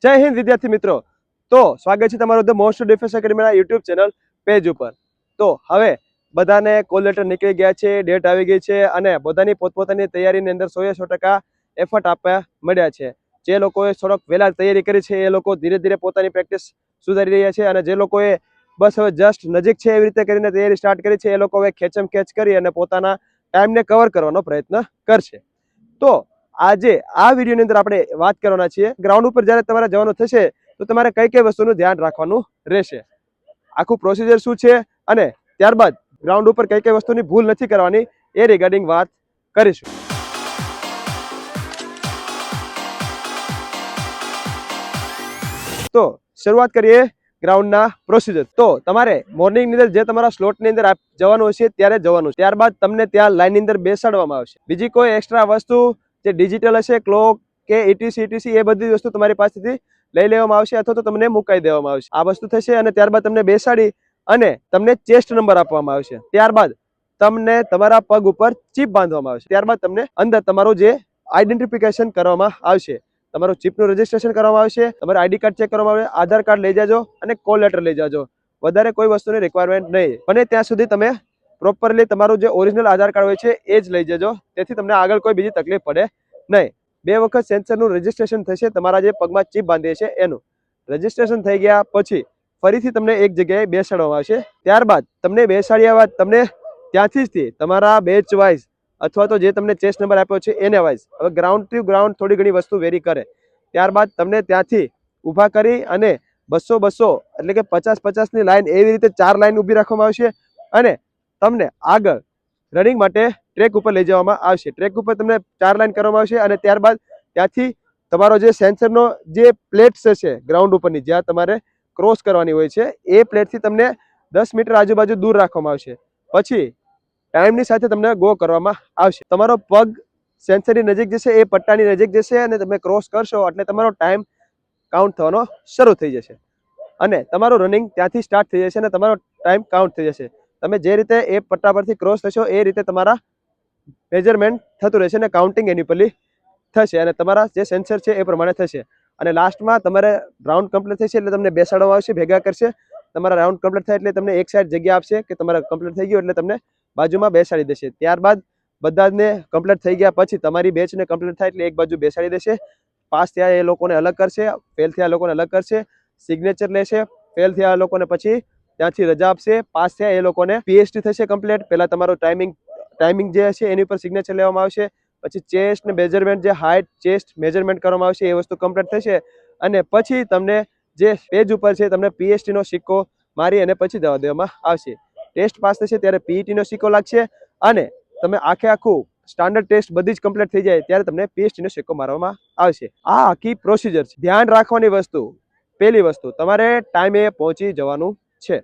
જય હિન્દ વિદ્યાર્થી મિત્રો। તો સ્વાગત છે તમારું ધ મોસ્ટ ડિફેન્સ એકેડમીના યુટ્યુબ ચેનલ પેજ ઉપર। તો હવે બધાને કોલ લેટર નીકળી ગયા છે, ડેટ આવી ગઈ છે અને બધાની પોતપોતાની તૈયારીની અંદર 100% એફર્ટ આપવા મળ્યા છે। જે લોકોએ થોડોક વહેલા તૈયારી કરી છે એ લોકો ધીરે ધીરે પોતાની પ્રેક્ટિસ સુધારી રહ્યા છે અને જે લોકોએ બસ હવે જસ્ટ નજીક છે એવી રીતે કરીને તૈયારી સ્ટાર્ટ કરી છે એ લોકો હવે ખેંચમ ખેંચ કરી અને પોતાના ટાઈમને કવર કરવાનો પ્રયત્ન કરશે। તો આજે આ વિડીયોની અંદર આપણે વાત કરવાના છીએ ગ્રાઉન્ડ ઉપર જ્યારે તમારે જવાનું થશે તો તમારે કઈ કઈ વસ્તુનું ધ્યાન રાખવાનું રહેશે, આખું પ્રોસિજર શું છે અને ત્યારબાદ ગ્રાઉન્ડ ઉપર કઈ કઈ વસ્તુની ભૂલ નથી કરવાની એ રિગાર્ડિંગ વાત કરીશું। તો શરૂઆત કરીએ ગ્રાઉન્ડના પ્રોસિજર। તો તમારે મોર્નિંગની અંદર જે તમારા સ્લોટની અંદર જવાનું હશે ત્યારે જવાનું, ત્યારબાદ તમને ત્યાં લાઈનની અંદર બેસાડવામાં આવશે। બીજી કોઈ એક્સ્ટ્રા વસ્તુ જે ડિજિટલ હશે, ક્લોક કે ETC એ બધી વસ્તુ તમારી પાસેથી લઈ લેવામાં આવશે અથવા તો તમને મુકાઈ દેવામાં આવશે। આ વસ્તુ થશે અને ત્યારબાદ તમને બેસાડી અને તમને ચેસ્ટ નંબર આપવામાં આવશે। ત્યારબાદ તમને તમારા પગ ઉપર ચીપ બાંધવામાં આવશે। ત્યારબાદ તમને અંદર તમારું જે આઈડેન્ટિફિકેશન કરવામાં આવશે, તમારું ચીપનું રજીસ્ટ્રેશન કરવામાં આવશે, તમારું આઈડી કાર્ડ ચેક કરવામાં આવે, આધાર કાર્ડ લઈ જાજો અને કોલ લેટર લઈ જાજો, વધારે કોઈ વસ્તુની રિક્વાયરમેન્ટ નહીં। અને ત્યાં સુધી તમે પ્રોપરલી તમારું જે ઓરિજિનલ આધાર કાર્ડ હોય છે એ જ લઈ જજો, તેથી તમને આગળ કોઈ બીજી તકલીફ પડે નહીં। 2 વખત સેન્સરનું રજીસ્ટ્રેશન થશે, તમારા જે પગમાં ચીપ બાંધે છે એનું રજીસ્ટ્રેશન થઈ ગયા પછી ફરીથી તમને એક જગ્યાએ બેસાડવામાં આવશે। ત્યારબાદ તમને બેસાડ્યા બાદ તમને ત્યાંથી જ તમારા બેચ વાઇઝ અથવા તો જે તમને ચેસ્ટ નંબર આપ્યો છે એને વાઇઝ, હવે ગ્રાઉન્ડ ટુ ગ્રાઉન્ડ થોડી ઘણી વસ્તુ વેરી કરે, ત્યારબાદ તમને ત્યાંથી ઊભા કરી અને 200 એટલે કે 50-50ની લાઈન એવી રીતે 4 લાઈન ઊભી રાખવામાં આવશે અને તમને આગળ રનિંગ માટે ટ્રેક ઉપર લઈ જવામાં આવશે। ટ્રેક ઉપર તમને 4 લાઈન કરવામાં આવશે અને ત્યારબાદ ત્યાંથી તમારો જે સેન્સરનો જે પ્લેટ્સ હશે ગ્રાઉન્ડ ઉપરની જ્યાં તમારે ક્રોસ કરવાની હોય છે એ પ્લેટથી તમને 10 મીટર આજુબાજુ દૂર રાખવામાં આવશે। પછી ટાઈમની સાથે તમને ગો કરવામાં આવશે। તમારો પગ સેન્સરની નજીક જશે, એ પટ્ટાની નજીક જશે અને તમે ક્રોસ કરશો એટલે તમારો ટાઈમ કાઉન્ટ થવાનો શરૂ થઈ જશે અને તમારું રનિંગ ત્યાંથી સ્ટાર્ટ થઈ જશે અને તમારો ટાઈમ કાઉન્ટ થઈ જશે। તમે જે રીતે એ પટ્ટા પરથી ક્રોસ થશો એ રીતે તમારા મેજરમેન્ટ થતું રહેશે અને કાઉન્ટિંગ એની પરથી થશે અને તમારા જે સેન્સર છે એ પ્રમાણે થશે અને લાસ્ટમાં તમારે રાઉન્ડ કમ્પ્લીટ થશે એટલે તમને બેસાડવામાં આવશે, ભેગા કરશે। તમારા રાઉન્ડ કમ્પ્લીટ થાય એટલે તમને એક સાઈડ જગ્યા આપશે કે તમારે કમ્પ્લીટ થઈ ગયું એટલે તમને બાજુમાં બેસાડી દેશે। ત્યારબાદ બધાને કમ્પ્લીટ થઈ ગયા પછી તમારી બેચને કમ્પ્લીટ થાય એટલે એક બાજુ બેસાડી દેશે। પાસ થયા એ લોકોને અલગ કરશે, ફેલ થયા લોકોને અલગ કરશે, સિગ્નેચર લેશે, ફેલ થયા લોકોને પછી ત્યાંથી રજા આપશે, પાસ થયા એ લોકોને PST થશે કમ્પ્લીટ। પહેલા તમારો ટાઈમિંગ જે હશે એની ઉપર સિગ્નેચર લેવામાં આવશે, પછી ચેસ્ટ ને મેજરમેન્ટ જે હાઇટ ચેસ્ટ મેજરમેન્ટ કરવામાં આવશે એ વસ્તુ કમ્પ્લીટ થશે અને પછી તમને જે પેજ ઉપર છે તમને PST નો સિક્કો મારી અને પછી જવા દેવામાં આવશે। ટેસ્ટ પાસ થશે ત્યારે PET નો સિક્કો લાગશે અને તમે આખું સ્ટાન્ડર્ડ ટેસ્ટ બધી જ કમ્પ્લીટ થઈ જાય ત્યારે તમને PST નો સિક્કો મારવામાં આવશે। આ આખી પ્રોસિજર છે। ધ્યાન રાખવાની વસ્તુ, પહેલી વસ્તુ તમારે ટાઈમે પહોંચી જવાનું છે।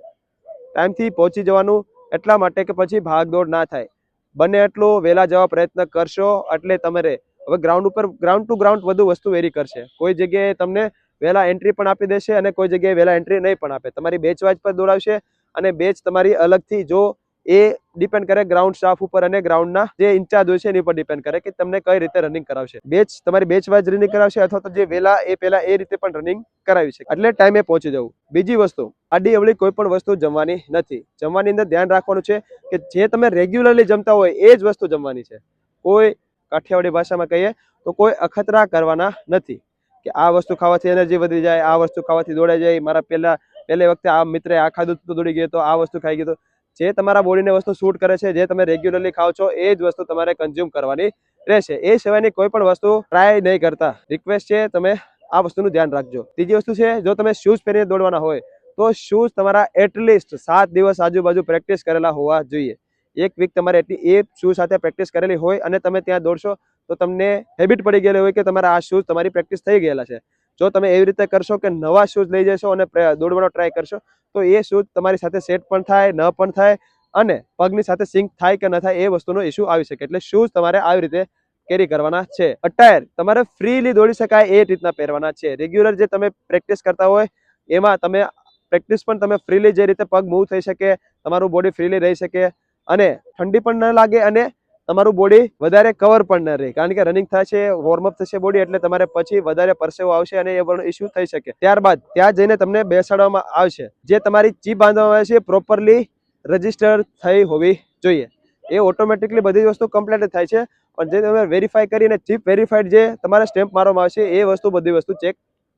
ટાઈમથી પહોંચી જવાનું એટલા માટે કે પછી ભાગદોડ ના થાય, બને એટલો વહેલા જવા પ્રયત્ન કરશો એટલે તમારે હવે ગ્રાઉન્ડ ટુ ગ્રાઉન્ડ વધુ વસ્તુ વેરી કરશે। કોઈ જગ્યાએ તમને વહેલા એન્ટ્રી પણ આપી દેશે અને કોઈ જગ્યાએ વહેલા એન્ટ્રી નહીં પણ આપે, તમારી બેચ વાઇઝ પર દોડાવશે અને બેચ તમારી અલગથી જો એ ડિપેન્ડ કરે ગ્રાઉન્ડ સ્ટાફ ઉપર અને ગ્રાઉન્ડના જે ઇન્ચાર્જ હોય છે એની ઉપર ડિપેન્ડ કરે કે તમને કઈ રીતે રનિંગ કરાવશે। બેચ તમારી બેચ વાઇઝ રનિંગ કરાવશે અથવા તો જે વહેલા એ પહેલા એ રીતે પણ રનિંગ કરાવી શકે, એટલે ટાઈમે પહોંચી જવું। બીજી વસ્તુ, આડી અવળી કોઈ પણ વસ્તુ જમવાની નથી। જમવાની અંદર ધ્યાન રાખવાનું છે કે જે તમે રેગ્યુલરલી જમતા હોય એ જ વસ્તુ જમવાની છે। કોઈ કાઠિયાવાડી ભાષામાં કહીએ તો કોઈ અખતરા કરવાના નથી કે આ વસ્તુ ખાવાથી એનર્જી વધી જાય, આ વસ્તુ ખાવાથી દોડાઈ જાય, મારા પહેલે વખતે આ મિત્રે આ ખાધું તો દોડી ગયો, તો આ વસ્તુ ખાઈ ગયો। જે તમારા બોડીને વસ્તુ શૂટ કરે છે, જે તમે રેગ્યુલરલી ખાઓ છો એ જ વસ્તુ તમારે કન્ઝ્યુમ કરવાની રહેશે। એ સિવાયની કોઈ પણ વસ્તુ ટ્રાય નહીં કરતા, રિક્વેસ્ટ છે તમે આ વસ્તુનું ધ્યાન રાખજો। ત્રીજી વસ્તુ છે, જો તમે શૂઝ પહેરીને દોડવાના હોય તો શૂઝ તમારા એટલીસ્ટ 7 દિવસ આજુબાજુ પ્રેક્ટિસ કરેલા હોવા જોઈએ। 1 વીક તમારે એ શૂઝ સાથે પ્રેક્ટિસ કરેલી હોય અને તમે ત્યાં દોડશો તો તમને હેબિટ પડી ગયેલી હોય કે તમારા આ શૂઝ તમારી પ્રેક્ટિસ થઈ ગયેલા છે। જો તમે એવી રીતે કરશો કે નવા શૂઝ લઈ જશો અને દોડવાનો ટ્રાય કરશો તો એ શૂઝ તમારી સાથે સેટ પણ થાય ન પણ થાય અને પગની સાથે સિંક થાય કે ન થાય એ વસ્તુનો ઇસ્યુ આવી શકે। એટલે શૂઝ તમારે આવી રીતે કેરી કરવાના છે। અટાયર તમારે ફ્રીલી દોડી શકાય એ રીતના પહેરવાના છે। રેગ્યુલર જે તમે પ્રેક્ટિસ કરતા હોય એમાં તમે પ્રેક્ટિસ પણ તમે ફ્રીલી જે રીતે પગ મૂવ થઈ શકે, તમારું બોડી ફ્રીલી રહી શકે અને ઠંડી પણ ન લાગે અને તમારું બોડી વધારે કવર પણ ન રહે, કારણ કે રનિંગ થશે, વોર્મઅપ થશે બોડી, એટલે તમારે પછી વધારે પરસેવો આવશે અને એ પણ ઇસ્યુ થઈ શકે. ત્યારબાદ ત્યાં જઈને તમને બેસાડવામાં આવશે. જે તમારી ચીપ બાંધવામાં આવે છે પ્રોપરલી રજીસ્ટર થઈ હોવી જોઈએ. એ ઓટોમેટિકલી બધી વસ્તુ કમ્પ્લીટ થાય છે, પણ જે તમે વેરીફાઈ કરીને ચીપ વેરીફાઈડ જે તમારે સ્ટેમ્પ મારવામાં આવશે એ વસ્તુ બધી વસ્તુ ચેક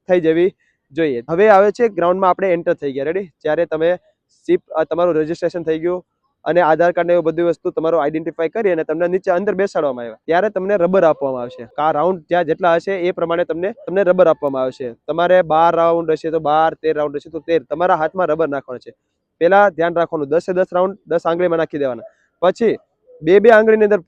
થઈ જવી જોઈએ. હવે આવે છે ગ્રાઉન્ડમાં આપણે એન્ટર થઈ ગયા. રેડી? જ્યારે તમે ચીપ તમારું રજીસ્ટ્રેશન થઈ ગયું અને આધાર કાર્ડ ને એવું બધી વસ્તુ તમારું આઈડેન્ટિફાઈ કરી અને તમને નીચે અંદર બેસાડવામાં આવ્યા, ત્યારે તમને રબર આપવામાં આવશે. આ રાઉન્ડ જ્યાં જેટલા હશે એ પ્રમાણે તમને રબર આપવામાં આવશે. તમારે 12 રાઉન્ડ હશે તો 12, 13 રાઉન્ડ હશે તો 13. તમારા હાથમાં રબર નાખવાનું છે. પેલા ધ્યાન રાખવાનું, 10 રાઉન્ડ 10 આંગળીમાં નાખી દેવાના. પછી બે આંગળીની અંદર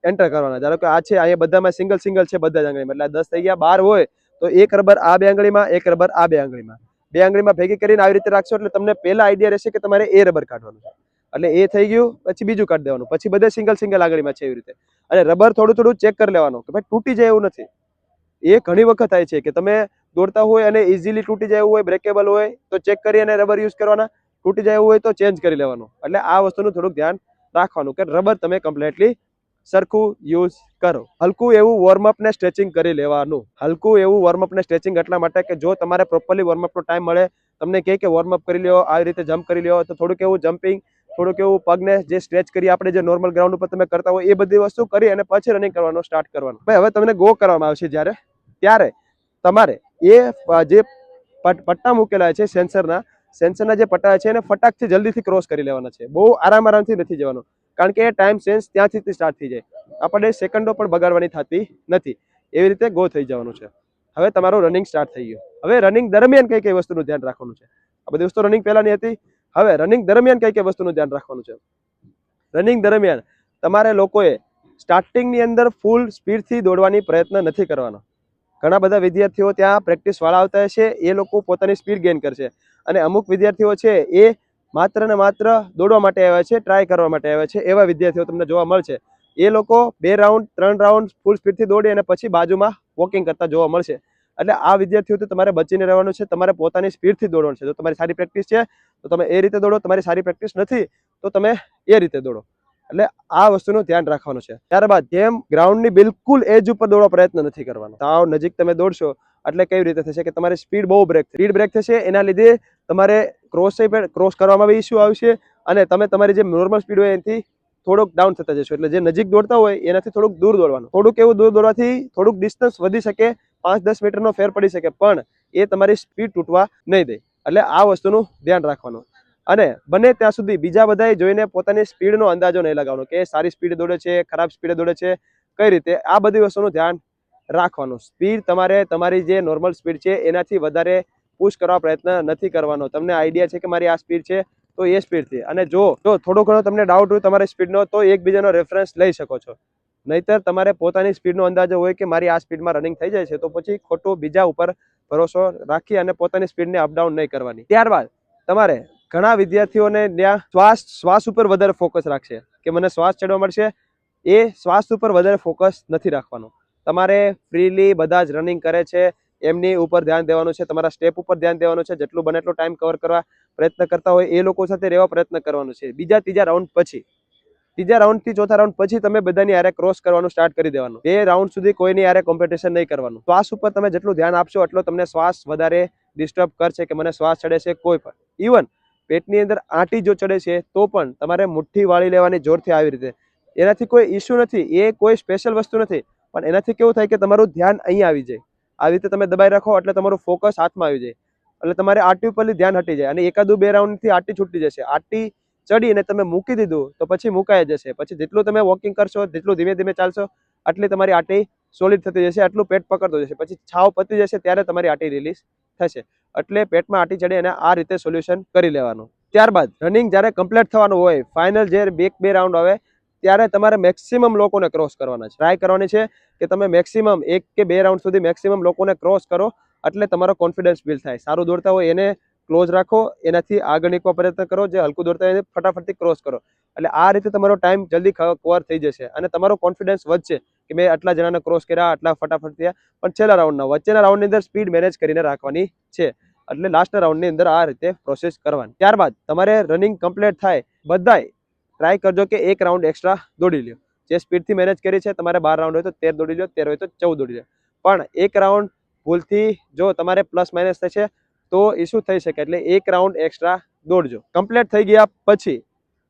એન્ટર કરવાના. ધારો કે આ છે, અહીંયા બધામાં સિંગલ છે બધા જ આંગળીમાં, એટલે 10 થઈ ગયા. 12 હોય તો એક રબર આ બે આંગળીમાં, એક રબર આ બે આંગળીમાં, બે આંગળીમાં ભેગી કરીને આવી રીતે રાખશો એટલે તમને પહેલા આઈડિયા રહેશે કે તમારે એ રબર કાઢવાનું છે. એટલે એ થઈ ગયું, પછી બીજું કાઢી દેવાનું, પછી બધે સિંગલ આંગળીમાં છે એવી રીતે. અને રબર થોડું ચેક કરી લેવાનું કે ભાઈ તૂટી જાય એવું નથી. એ ઘણી વખત થાય છે કે તમે દોડતા હોય અને ઇઝીલી તૂટી જાય એવું હોય, બ્રેકેબલ હોય તો ચેક કરી અને રબર યુઝ કરવાના, તૂટી જાય એવું હોય તો ચેન્જ કરી લેવાનું. એટલે આ વસ્તુનું થોડુંક ધ્યાન રાખવાનું કે રબર તમે કમ્પ્લીટલી સરખું યુઝ કરો. હલકું એવું વોર્મઅપ ને સ્ટ્રેચિંગ કરી લેવાનું. હલકું એવું વોર્મઅપ ને સ્ટ્રેચિંગ એટલા માટે કે જો તમારે પ્રોપરલી વોર્મઅપનો ટાઈમ મળે, તમને કહે કે વોર્મઅપ કરી લ્યો, આવી રીતે જમ્પ કરી લ્યો, તો થોડુંક એવું જમ્પિંગ, થોડુંક એવું પગને જે સ્ટ્રેચ કરી આપણે જે નોર્મલ ગ્રાઉન્ડ ઉપર તમે કરતા હોય એ બધી વસ્તુ કરી અને પછી રનિંગ કરવાનું સ્ટાર્ટ કરવાનું. ભાઈ હવે તમને ગો કરવામાં આવશે ત્યારે તમારે એ જે પટ્ટા મૂકેલા છે સેન્સરના જે પટ્ટા છે એને ફટાકથી જલ્દીથી ક્રોસ કરી લેવાના છે. બહુ આરામથી નથી જવાનું, કારણ કે ટાઈમ સેન્સ ત્યાંથી સ્ટાર્ટ થઈ જાય. આપણે સેકન્ડો પણ બગાડવાની થતી નથી. એવી રીતે ગો થઈ જવાનું છે. હવે તમારું રનિંગ સ્ટાર્ટ થઈ ગયું. હવે રનિંગ દરમિયાન કઈ વસ્તુનું ધ્યાન રાખવાનું છે? આ બધી વસ્તુ રનિંગ પહેલાની હતી. હવે રનિંગ દરમિયાન કઈ વસ્તુનું ધ્યાન રાખવાનું છે? રનિંગ દરમિયાન તમારે લોકોએ સ્ટાર્ટિંગની અંદર ફૂલ સ્પીડથી દોડવાની પ્રયત્ન નથી કરવાનો. ઘણા બધા વિદ્યાર્થીઓ ત્યાં પ્રેક્ટિસ વાળા આવતા હશે, એ લોકો પોતાની સ્પીડ ગેઇન કરશે, અને અમુક વિદ્યાર્થીઓ છે એ માત્ર ને માત્ર દોડવા માટે આવ્યા છે, ટ્રાય કરવા માટે આવ્યા છે. એવા વિદ્યાર્થીઓ તમને જોવા મળશે. એ લોકો 2 રાઉન્ડ 3 રાઉન્ડ ફૂલ સ્પીડથી દોડી અને પછી બાજુમાં વોકિંગ કરતા જોવા મળશે. એટલે આ વિદ્યાર્થીઓથી તમારે બચીને રહેવાનું છે. તમારે પોતાની સ્પીડથી દોડવાનું છે. જો તમારી સારી પ્રેક્ટિસ છે તો તમે એ રીતે દોડો, તમારી સારી પ્રેક્ટિસ નથી તો તમે એ રીતે દોડો. એટલે આ વસ્તુનું ધ્યાન રાખવાનું છે. ત્યારબાદ જેમ ગ્રાઉન્ડની બિલકુલ એજ ઉપર દોડવા પ્રયત્ન નથી કરવાનો. તાવ નજીક તમે દોડશો એટલે કેવી રીતે થશે કે તમારી સ્પીડ બહુ સ્પીડ બ્રેક થશે. એના લીધે તમારે ક્રોસ કરવામાં બી ઇસ્યુ આવશે અને તમે તમારી જે નોર્મલ સ્પીડ હોય એનાથી થોડુંક ડાઉન થતા જશો. એટલે જે નજીક દોડતા હોય એનાથી થોડુંક દૂર દોડવાનું. થોડુંક એવું દૂર દોડવાથી થોડુંક ડિસ્ટન્સ વધી શકે, 5-10 મીટરનો ફેર પડી શકે, પણ એ તમારી સ્પીડ તૂટવા નહીં દે. એટલે આ વસ્તુનું ધ્યાન રાખવાનું. અને બને ત્યાં સુધી બીજા બધાએ જોઈને પોતાની સ્પીડનો અંદાજો નહીં લગાવવાનો કે સારી સ્પીડ દોડે છે, ખરાબ સ્પીડ દોડે છે, કઈ રીતે. આ બધી વસ્તુનું ધ્યાન રાખવાનું. સ્પીડ તમારે તમારી જે નોર્મલ સ્પીડ છે એનાથી વધારે પુશ કરવા પ્રયત્ન નથી કરવાનો. તમને આઈડિયા છે કે મારી આ સ્પીડ છે તો એ સ્પીડથી, અને જો થોડો ઘણો તમને ડાઉટ હોય તમારી સ્પીડનો તો એકબીજાનો રેફરન્સ લઈ શકો છો. નહીતર તમારે પોતાની સ્પીડનો અંદાજો હોય કે મારી આ સ્પીડમાં રનિંગ થઈ જાય છે તો પછી ખોટું બીજા ઉપર ભરોસો રાખી અને પોતાની સ્પીડને અપડાઉન નહીં કરવાની. ત્યારબાદ તમારે ઘણા વિદ્યાર્થીઓને ત્યાં શ્વાસ ઉપર વધારે ફોકસ રાખશે કે મને શ્વાસ ચડવા મળશે. એ શ્વાસ ઉપર વધારે ફોકસ નથી રાખવાનું. તમારે ફ્રીલી બધા જ રનિંગ કરે છે એમની ઉપર ધ્યાન દેવાનું છે. તમારા સ્ટેપ ઉપર ધ્યાન દેવાનું છે. જેટલું બને એટલો ટાઈમ કવર કરવા પ્રયત્ન કરતા હોય એ લોકો સાથે રહેવા પ્રયત્ન કરવાનો છે. બીજા ત્રીજા રાઉન્ડ પછી, ત્રીજા રાઉન્ડથી ચોથા રાઉન્ડ પછી તમે બધાની હારે ક્રોસ કરવાનું સ્ટાર્ટ કરી દેવાનું. 2 રાઉન્ડ સુધી કોઈની હારે કોમ્પિટિશન નહીં કરવાનું. શ્વાસ ઉપર તમે જેટલું ધ્યાન આપશો એટલો તમને શ્વાસ વધારે ડિસ્ટર્બ કરશે કે મને શ્વાસ ચડે છે. કોઈ પણ ઇવન પેટની અંદર આંટી જો ચડે છે તો પણ તમારે મુઠ્ઠી વાળી લેવાની જોરથી, આવી રીતે. એનાથી કોઈ ઇસ્યુ નથી, એ કોઈ સ્પેશિયલ વસ્તુ નથી, પણ એનાથી કેવું થાય કે તમારું ધ્યાન અહીંયા આવી જાય. આવી રીતે તમે દબાઈ રાખો એટલે તમારું ફોકસ હાથમાં આવી જાય, એટલે તમારે આંટી ઉપરથી ધ્યાન હટી જાય અને 1-2 રાઉન્ડથી આંટી છૂટી જશે. આંટી ચડીને તમે મૂકી દીધું તો પછી મુકાઈ જશે. પછી જેટલું તમે વોકિંગ કરશો, જેટલું ધીમે ધીમે ચાલશો, આટલી તમારી આંટી સોલિડ થતી જશે, આટલું પેટ પકડતું જશે. પછી છાવ પતી જશે ત્યારે તમારી આંટી રિલીઝ થશે. એટલે પેટમાં આંટી ચડે અને આ રીતે સોલ્યુશન કરી લેવાનું. ત્યારબાદ રનિંગ જ્યારે કમ્પ્લીટ થવાનું હોય, ફાઇનલ જે 2 રાઉન્ડ આવે ત્યારે તમારે મેક્સિમમ લોકોને ક્રોસ કરવાના છે. ટ્રાય કરવાની છે કે તમે મેક્સિમમ 1 કે 2 રાઉન્ડ સુધી મેક્સિમમ લોકોને ક્રોસ કરો, એટલે તમારો કોન્ફિડન્સ બિલ્ડ થાય. સારું દોડતા હોય એને ક્લોઝ રાખો, એનાથી આગળ નીકળવા પ્રયત્ન કરો. જે હલકું દોડતા હોય એને ફટાફટથી ક્રોસ કરો. એટલે આ રીતે તમારો ટાઈમ જલ્દી કવર થઈ જશે અને તમારો કોન્ફિડન્સ વધશે કે મેં આટલા જણાને ક્રોસ કર્યા, આટલા ફટાફટ થયા. પણ છેલ્લા રાઉન્ડના વચ્ચેના રાઉન્ડની અંદર સ્પીડ મેનેજ કરીને રાખવાની છે. એટલે લાસ્ટના રાઉન્ડની અંદર આ રીતે પ્રોસેસ કરવાની. ત્યારબાદ તમારે રનિંગ કમ્પ્લીટ થાય, બધાય ટ્રાય કરજો કે 1 રાઉન્ડ એક્સ્ટ્રા દોડી લ્યો. જે સ્પીડથી મેનેજ કરી છે, તમારે 12 રાઉન્ડ હોય તો 13 દોડી લો, 13 હોય તો 14 દોડી લો. પણ એક રાઉન્ડ ભૂલથી જો તમારે પ્લસ માઇનસ થશે તો ઇસ્યુ થઈ શકે, એટલે એક રાઉન્ડ એક્સ્ટ્રા દોડજો. કમ્પ્લીટ થઈ ગયા પછી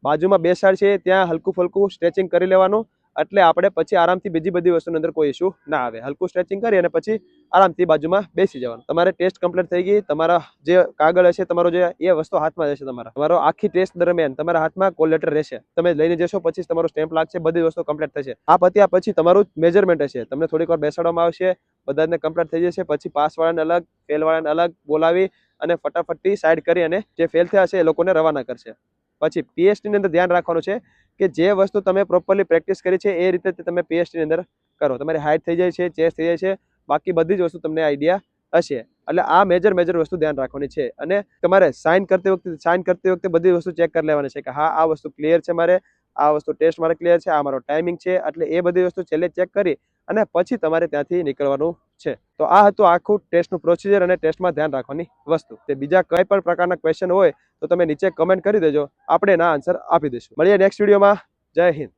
બાજુમાં બેસાડ છે ત્યાં હલકું ફલકું સ્ટ્રેચિંગ કરી લેવાનું, એટલે આપણે પછી આરામથી બીજી બધી વસ્તુની અંદર કોઈ ઇસ્યુ ના આવે. હલકું સ્ટ્રેચિંગ કરી અને પછી આરામથી બાજુમાં બેસી જવાનું. તમારે ટેસ્ટ કમ્પ્લીટ થઈ ગઈ. તમારા જે કાગળ હશે તમારો જે એ વસ્તુ હાથમાં રહેશે. તમારો આખી ટેસ્ટ દરમિયાન તમારા હાથમાં કોલ લેટર રહેશે. તમે લઈને જશો પછી તમારો સ્ટેમ્પ લાગશે, બધી વસ્તુ કમ્પ્લીટ થશે. આ પત્યા પછી તમારું મેજરમેન્ટ હશે, તમને થોડીક વાર બેસાડવામાં આવશે, બધાને કમ્પ્લીટ થઈ જશે. પછી પાસ વાળાને અલગ, ફેલ વાળાને અલગ બોલાવી અને ફટાફટથી સાઈડ કરી અને જે ફેલ થયા હશે એ લોકોને રવાના કરશે. પછી પીએસટી ની અંદર ધ્યાન રાખવાનું છે કે જે વસ્તુ તમે પ્રોપરલી પ્રેક્ટિસ કરી છે એ રીતે તમે પીએસટી ની અંદર કરો. તમારી હાઈટ થઈ જાય છે, ચેસ્ટ થઈ જાય છે, બાકી બધી જ વસ્તુ તમને આઈડિયા હશે. એટલે આ મેજર વસ્તુ ધ્યાન રાખવાની છે. અને તમારે સાઇન કરતી વખતે બધી વસ્તુ ચેક કરી લેવાની છે કે હા આ વસ્તુ ક્લિયર છે, મારે આ વસ્તુ ટેસ્ટ મારે ક્લિયર છે, આ મારો ટાઈમિંગ છે. એટલે એ બધી વસ્તુ છેલ્લે ચેક કરી અને પછી તમારે ત્યાંથી નીકળવાનું છે. તો આ હતું આખું ટેસ્ટનું પ્રોસિજર અને ટેસ્ટમાં ધ્યાન રાખવાની વસ્તુ. તે બીજા કઈ પણ પ્રકારના ક્વેશ્ચન હોય તો તમે નીચે કમેન્ટ કરી દેજો, આપણે એના આન્સર આપી દઈશું. મળીએ નેક્સ્ટ વિડીયોમાં. જય હિન્દ.